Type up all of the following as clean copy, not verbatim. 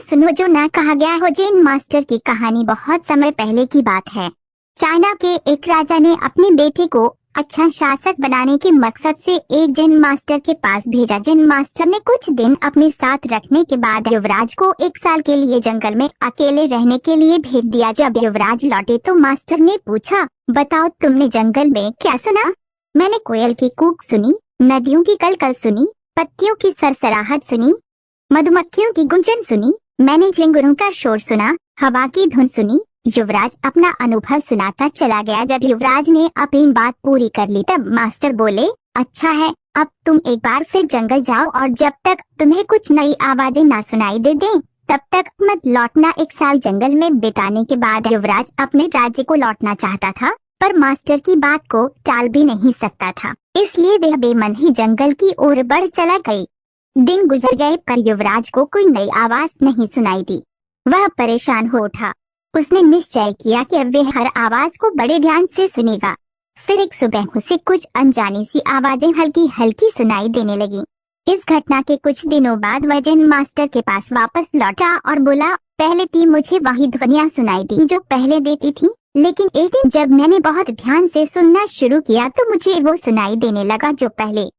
सुनो जो ना कहा गया हो। जेन मास्टर की कहानी बहुत समय पहले की बात है। चाइना के एक राजा ने अपने बेटे को अच्छा शासक बनाने के मकसद से एक जेन मास्टर के पास भेजा। जेन मास्टर ने कुछ दिन अपने साथ रखने के बाद युवराज को 1 साल के लिए जंगल में अकेले रहने के लिए भेज दिया। जब युवराज लौटे तो मास्टर ने पूछा, बताओ तुमने जंगल में क्या सुना? मैंने कोयल की कूक सुनी, नदियों की कलकल सुनी, पत्तियों की सरसराहट सुनी, मधुमक्खियों की गुंजन सुनी, मैंने झिंगुरों का शोर सुना, हवा की धुन सुनी। युवराज अपना अनुभव सुनाता चला गया। जब युवराज ने अपनी बात पूरी कर ली तब मास्टर बोले, अच्छा है, अब तुम एक बार फिर जंगल जाओ और जब तक तुम्हें कुछ नई आवाजें ना सुनाई दे दें तब तक मत लौटना। 1 साल जंगल में बिताने के बाद युवराज अपने राज्य को लौटना चाहता था, पर मास्टर की बात को टाल भी नहीं सकता था, इसलिए वह बेमन ही जंगल की ओर बढ़ चला गई। दिन गुजर गए पर युवराज को कोई नई आवाज नहीं सुनाई दी। वह परेशान हो उठा। उसने निश्चय किया कि अब वह हर आवाज को बड़े ध्यान से सुनेगा। फिर एक सुबह उसे कुछ अनजानी सी आवाजें हल्की हल्की सुनाई देने लगी। इस घटना के कुछ दिनों बाद वह जेन मास्टर के पास वापस लौटा और बोला, पहले थी मुझे वही ध्वनियाँ सुनाई दी जो पहले देती थी, लेकिन एक दिन जब मैंने बहुत ध्यान से सुनना शुरू किया तो मुझे वो सुनाई देने लगा जो पहले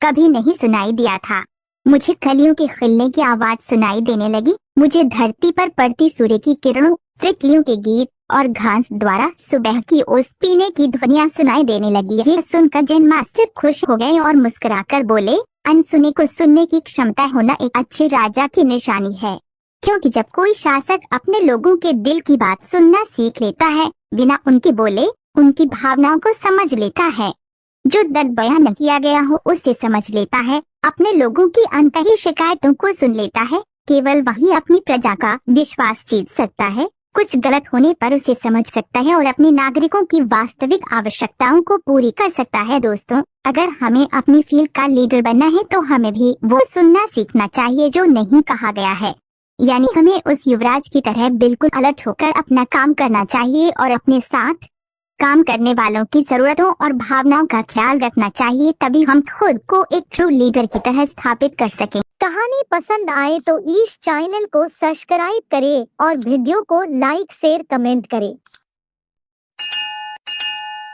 कभी नहीं सुनाई दिया था। मुझे कलियों के खिलने की आवाज सुनाई देने लगी। मुझे धरती पर पड़ती सूर्य की किरणों, तितलियों के गीत और घास द्वारा सुबह की ओस पीने की ध्वनियाँ सुनाई देने लगी। ये सुनकर जेन मास्टर खुश हो गए और मुस्कुराकर बोले, अनसुने को सुनने की क्षमता होना एक अच्छे राजा की निशानी है, क्योंकि जब कोई शासक अपने लोगों के दिल की बात सुनना सीख लेता है, बिना उनके बोले उनकी भावनाओं को समझ लेता है, जो दर्द बयां न किया गया हो उसे समझ लेता है, अपने लोगों की अंतही शिकायतों को सुन लेता है, केवल वही अपनी प्रजा का विश्वास जीत सकता है, कुछ गलत होने पर उसे समझ सकता है और अपने नागरिकों की वास्तविक आवश्यकताओं को पूरी कर सकता है। दोस्तों, अगर हमें अपनी फील्ड का लीडर बनना है तो हमें भी वो सुनना सीखना चाहिए जो नहीं कहा गया है, यानी हमें उस युवराज की तरह बिल्कुल अलर्ट होकर अपना काम करना चाहिए और अपने साथ काम करने वालों की जरूरतों और भावनाओं का ख्याल रखना चाहिए, तभी हम खुद को एक ट्रू लीडर की तरह स्थापित कर सकें। कहानी पसंद आए तो इस चैनल को सब्सक्राइब करें और वीडियो को लाइक शेयर कमेंट करें।